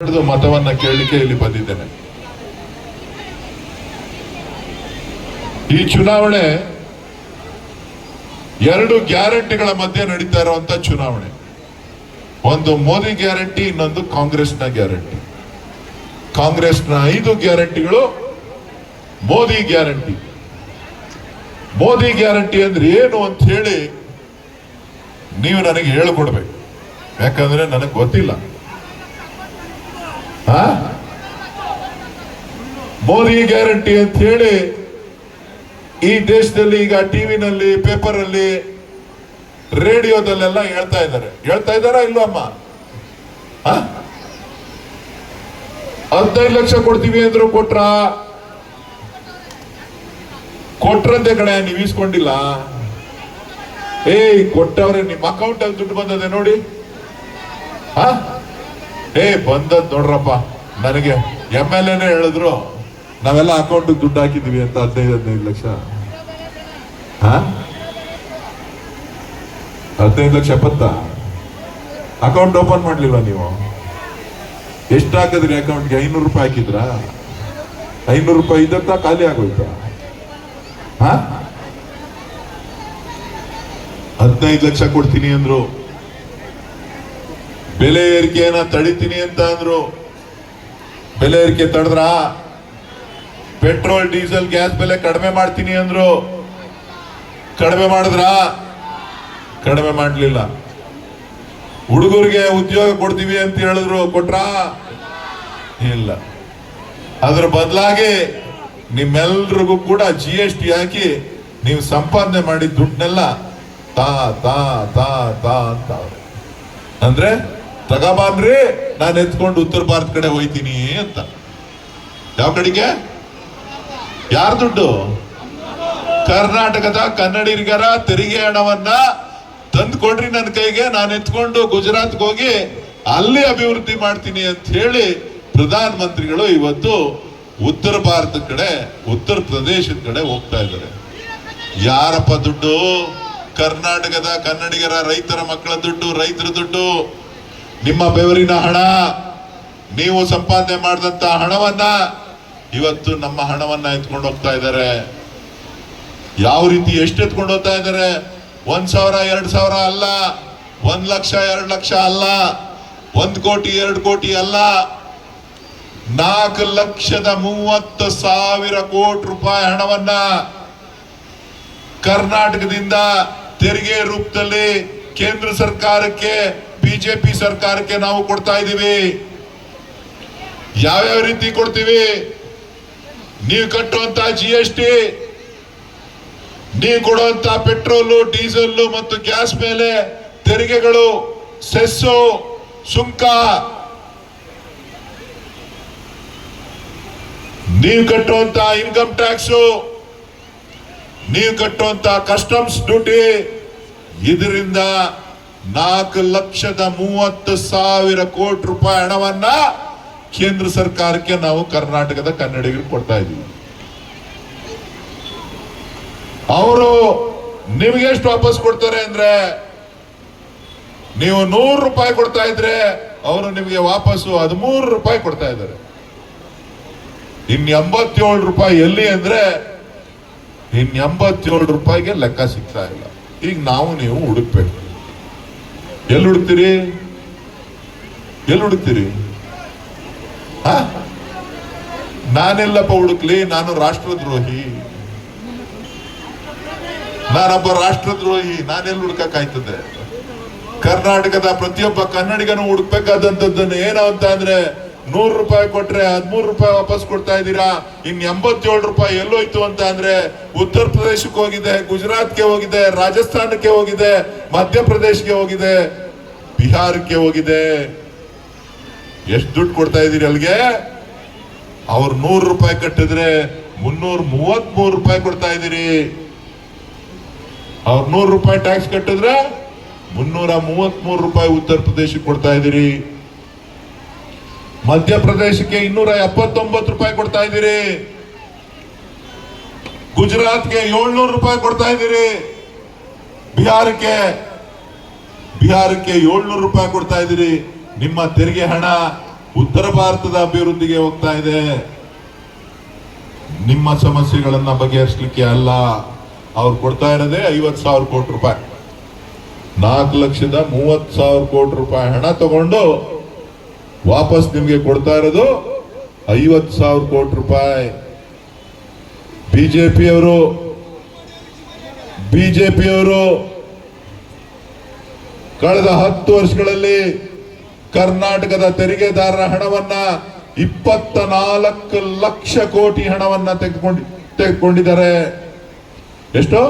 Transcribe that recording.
ಮತವನ್ನ ಕೇಳಲಿಕ್ಕೆ ಇಲ್ಲಿ ಬಂದಿದ್ದೇನೆ. ಈ ಚುನಾವಣೆ ಎರಡು ಗ್ಯಾರಂಟಿಗಳ ಮಧ್ಯೆ ನಡೀತಾ ಇರುವಂತ ಚುನಾವಣೆ. ಒಂದು ಮೋದಿ ಗ್ಯಾರಂಟಿ, ಇನ್ನೊಂದು ಕಾಂಗ್ರೆಸ್ನ ಗ್ಯಾರಂಟಿ. ಕಾಂಗ್ರೆಸ್ನ 5 ಗ್ಯಾರಂಟಿಗಳು, ಮೋದಿ ಗ್ಯಾರಂಟಿ. ಮೋದಿ ಗ್ಯಾರಂಟಿ ಅಂದ್ರೆ ಏನು ಅಂತ ಹೇಳಿ ನೀವು ನನಗೆ ಹೇಳಿಕೊಡ್ಬೇಕು, ಯಾಕಂದ್ರೆ ನನಗೆ ಗೊತ್ತಿಲ್ಲ. ಮೋದಿ ಗ್ಯಾರಂಟಿ ಅಂತ ಹೇಳಿ ಈ ದೇಶದಲ್ಲಿ ಈಗ ಟಿವಿನಲ್ಲಿ, ಪೇಪರ್ ಅಲ್ಲಿ, ರೇಡಿಯೋದಲ್ಲೆಲ್ಲ ಹೇಳ್ತಾ ಇದ್ದಾರಾ ಇಲ್ವಾ ಅಮ್ಮ? 15 ಲಕ್ಷ ಕೊಡ್ತೀವಿ ಅಂದ್ರು ಕೊಟ್ರಂತೆ ಕಡೆ, ನೀವು ಈಸ್ಕೊಂಡಿಲ್ಲ. ಕೊಟ್ಟವ್ರೆ, ನಿಮ್ಮ ಅಕೌಂಟ್ ಅಲ್ಲಿ ದುಡ್ಡು ಬಂದದೆ ನೋಡಿ. ಬಂದದ್ ನೋಡ್ರಪ್ಪ, ನನಗೆ MLA ಹೇಳಿದ್ರು ನಾವೆಲ್ಲ ಅಕೌಂಟ್ ದುಡ್ಡು ಹಾಕಿದೀವಿ ಅಂತ 15 ಲಕ್ಷ. 15 ಲಕ್ಷ ಅಕೌಂಟ್ ಓಪನ್ ಮಾಡ್ಲಿಲ್ವಾ ನೀವು? ಎಷ್ಟು ಹಾಕಿದ್ರಿ ಅಕೌಂಟ್ಗೆ? 500 ರೂಪಾಯಿ ಹಾಕಿದ್ರ? 500 ರೂಪಾಯಿ ಇದ್ದಂತ ಖಾಲಿ ಆಗೋಯ್ತಾ? 15 ಲಕ್ಷ ಕೊಡ್ತೀನಿ ಅಂದ್ರು, ಬೆಲೆ ಏರಿಕೆಯನ್ನ ತಡಿತೀನಿ ಅಂತ ಅಂದ್ರು. ಬೆಲೆ ಏರಿಕೆ ತಡೆದ್ರ? ಪೆಟ್ರೋಲ್, ಡೀಸೆಲ್, ಗ್ಯಾಸ್ ಬೆಲೆ ಕಡಿಮೆ ಮಾಡ್ತೀನಿ ಅಂದ್ರು. ಕಡಿಮೆ ಮಾಡಿದ್ರ? ಕಡಿಮೆ ಮಾಡ್ಲಿಲ್ಲ. ಹುಡುಗರಿಗೆ ಉದ್ಯೋಗ ಕೊಡ್ತೀವಿ ಅಂತ ಹೇಳಿದ್ರು, ಕೊಟ್ರಾ? ಇಲ್ಲ. ಅದ್ರ ಬದಲಾಗಿ ನಿಮ್ಮೆಲ್ರಿಗೂ ಕೂಡ GST ಹಾಕಿ ನೀವು ಸಂಪಾದನೆ ಮಾಡಿದ ದುಡ್ಡನ್ನೆಲ್ಲ ತಾ ತಾ ತಾ ತಾ ಅಂತ ಅಂದ್ರೆ, ತಗೋಬಾನ್ರಿ, ನಾನು ಎತ್ಕೊಂಡು ಉತ್ತರ ಭಾರತ ಕಡೆ ಹೋಯ್ತೀನಿ ಅಂತ. ಯಾವ ಕಡೆಗೆ? ಯಾರ ದುಡ್ಡು? ಕರ್ನಾಟಕದ ಕನ್ನಡಿಗರ ತೆರಿಗೆ ಹಣವನ್ನ ತಂದು ಕೊಡ್ರಿ ನನ್ನ ಕೈಗೆ, ನಾನು ಎತ್ಕೊಂಡು ಗುಜರಾತ್ಗೆ ಹೋಗಿ ಅಲ್ಲಿ ಅಭಿವೃದ್ಧಿ ಮಾಡ್ತೀನಿ ಅಂತ ಹೇಳಿ ಪ್ರಧಾನ ಮಂತ್ರಿಗಳು ಇವತ್ತು ಉತ್ತರ ಭಾರತದ ಕಡೆ, ಉತ್ತರ ಪ್ರದೇಶದ ಕಡೆ ಹೋಗ್ತಾ ಇದ್ದಾರೆ. ಯಾರಪ್ಪ ದುಡ್ಡು? ಕರ್ನಾಟಕದ ಕನ್ನಡಿಗರ ರೈತರ ಮಕ್ಕಳ ದುಡ್ಡು, ರೈತರ ದುಡ್ಡು, ನಿಮ್ಮ ಬೆವರಿನ ಹಣ. ನೀವು ಸಂಪಾದನೆ ಮಾಡಿದಂತ ಹಣವನ್ನ ಇವತ್ತು ನಮ್ಮ ಹಣವನ್ನ ಎತ್ಕೊಂಡು ಹೋಗ್ತಾ ಇದ್ದಾರೆ. ಯಾವ ರೀತಿ ಎಷ್ಟು ಎತ್ಕೊಂಡು ಹೋಗ್ತಾ ಇದ್ದಾರೆ? 1,000 2,000 ಅಲ್ಲ, 1 ಲಕ್ಷ 2 ಲಕ್ಷ ಅಲ್ಲ, 1 ಕೋಟಿ 2 ಕೋಟಿ ಅಲ್ಲ, 4,30,000 ಕೋಟಿ ರೂಪಾಯಿ ಹಣವನ್ನ ಕರ್ನಾಟಕದಿಂದ ತೆರಿಗೆ ರೂಪದಲ್ಲಿ ಕೇಂದ್ರ ಸರ್ಕಾರಕ್ಕೆ, ಬಿಜೆಪಿ ಸರ್ಕಾರಕ್ಕೆ ನಾವು ಕೊಡ್ತಾ ಇದ್ದೀವಿ. ಯಾವ್ಯಾವ ರೀತಿ ಕೊಡ್ತೀವಿ? ನೀವು ಕಟ್ಟುವಂತ GST, ನೀವು ಕೊಡುವಂತ ಪೆಟ್ರೋಲು, ಡೀಸೆಲ್ ಮತ್ತು ಗ್ಯಾಸ್ ಮೇಲೆ ತೆರಿಗೆಗಳು, ಸೆಸ್ಸು, ಸುಂಕ, ನೀವು ಕಟ್ಟುವಂತ ಇನ್ಕಮ್ ಟ್ಯಾಕ್ಸು, ನೀವು ಕಟ್ಟುವಂತ ಕಸ್ಟಮ್ಸ್ ಡ್ಯೂಟಿ, ಇದರಿಂದ 4,30,000 ಕೋಟಿ ರೂಪಾಯಿ ಹಣವನ್ನ ಕೇಂದ್ರ ಸರ್ಕಾರಕ್ಕೆ ನಾವು ಕರ್ನಾಟಕದ ಕನ್ನಡಿಗರು ಕೊಡ್ತಾ ಇದ್ದೀವಿ. ಅವರು ನಿಮಗೆ ಎಷ್ಟು ವಾಪಸ್ ಕೊಡ್ತಾರೆ ಅಂದ್ರೆ, ನೀವು 100 ರೂಪಾಯಿ ಕೊಡ್ತಾ ಇದ್ರೆ ಅವರು ನಿಮಗೆ ವಾಪಸ್ಸು 13 ರೂಪಾಯಿ ಕೊಡ್ತಾ ಇದ್ದಾರೆ. ಇನ್ನು 87 ರೂಪಾಯಿ ಎಲ್ಲಿ ಅಂದ್ರೆ, ಇನ್ನು 87 ರೂಪಾಯಿಗೆ ಲೆಕ್ಕ ಸಿಗ್ತಾ ಇಲ್ಲ. ಈಗ ನಾವು ನೀವು ಹುಡುಕ್ಬೇಕು. ಎಲ್ಲಿ ಹುಡುಕ್ತೀರಿ? ಎಲ್ಲಿ ಹುಡುಕ್ತೀರಿ? ನಾನೆಲ್ಲಪ್ಪ ಹುಡುಕ್ಲಿ? ನಾನು ರಾಷ್ಟ್ರದ್ರೋಹಿ, ನಾನೊಬ್ಬ ರಾಷ್ಟ್ರದ್ರೋಹಿ. ನಾನೆಲ್ಲಿ ಹುಡುಕಾಯ್ತದೆ? ಕರ್ನಾಟಕದ ಪ್ರತಿಯೊಬ್ಬ ಕನ್ನಡಿಗನು ಹುಡುಕ್ಬೇಕಾದಂತದ್ದನ್ನು ಏನು ಅಂತ ಅಂದ್ರೆ, 100 ರೂಪಾಯಿ ಕೊಟ್ರೆ 13 ರೂಪಾಯಿ ವಾಪಸ್ ಕೊಡ್ತಾ ಇದ್ದೀರಾ. ಇನ್ನು 87 ರೂಪಾಯಿ ಎಲ್ಲೋಯ್ತು ಅಂತ ಅಂದ್ರೆ, ಉತ್ತರ ಪ್ರದೇಶಕ್ಕೆ ಹೋಗಿದೆ, ಗುಜರಾತ್ಗೆ ಹೋಗಿದೆ, ರಾಜಸ್ಥಾನಕ್ಕೆ ಹೋಗಿದೆ, ಮಧ್ಯಪ್ರದೇಶಕ್ಕೆ ಹೋಗಿದೆ, ಬಿಹಾರಕ್ಕೆ ಹೋಗಿದೆ. ಎಷ್ಟು ದುಡ್ಡು ಕೊಡ್ತಾ ಇದ್ದೀರಿ ಅಲ್ಲಿಗೆ? ಅವ್ರು 100 ರೂಪಾಯಿ ಕಟ್ಟಿದ್ರೆ 333 ರೂಪಾಯಿ ಕೊಡ್ತಾ ಇದ್ದೀರಿ. ಅವ್ರು 100 ರೂಪಾಯಿ ಟ್ಯಾಕ್ಸ್ ಕಟ್ಟಿದ್ರೆ 333 ರೂಪಾಯಿ ಉತ್ತರ ಪ್ರದೇಶಕ್ಕೆ ಕೊಡ್ತಾ ಇದ್ದೀರಿ. ಮಧ್ಯಪ್ರದೇಶಕ್ಕೆ 279 ರೂಪಾಯಿ ಕೊಡ್ತಾ ಇದ್ದೀರಿ. ಗುಜರಾತ್ಗೆ 700 ರೂಪಾಯಿ ಕೊಡ್ತಾ ಇದ್ದೀರಿ. ಬಿಹಾರಕ್ಕೆ 700 ರೂಪಾಯಿ ಕೊಡ್ತಾ ಇದ್ದೀರಿ. ನಿಮ್ಮ ತೆರಿಗೆ ಹಣ ಉತ್ತರ ಭಾರತದ ಅಭಿವೃದ್ಧಿಗೆ ಹೋಗ್ತಾ ಇದೆ. ನಿಮ್ಮ ಸಮಸ್ಯೆಗಳನ್ನ ಬಗೆಹರಿಸಲಿಕ್ಕೆ ಅಲ್ಲ. ಅವ್ರು ಕೊಡ್ತಾ ಇರೋದೇ 50,000 ಕೋಟಿ ರೂಪಾಯಿ, 4,30,000 ಕೋಟಿ ರೂಪಾಯಿ ಹಣ ತಗೊಂಡು ವಾಪಸ್ ನಿಮ್ಗೆ ಕೊಡ್ತಾ ಇರೋದು 50,000 ಕೋಟಿ ರೂಪಾಯಿ. ಬಿಜೆಪಿಯವರು ಕಳೆದ 10 ವರ್ಷಗಳಲ್ಲಿ ಕರ್ನಾಟಕದ ತೆರಿಗೆದಾರರ ಹಣವನ್ನ 24 ಲಕ್ಷ ಕೋಟಿ ಹಣವನ್ನ ತೆಗೆದುಕೊಂಡಿದ್ದಾರೆ. ಎಷ್ಟು?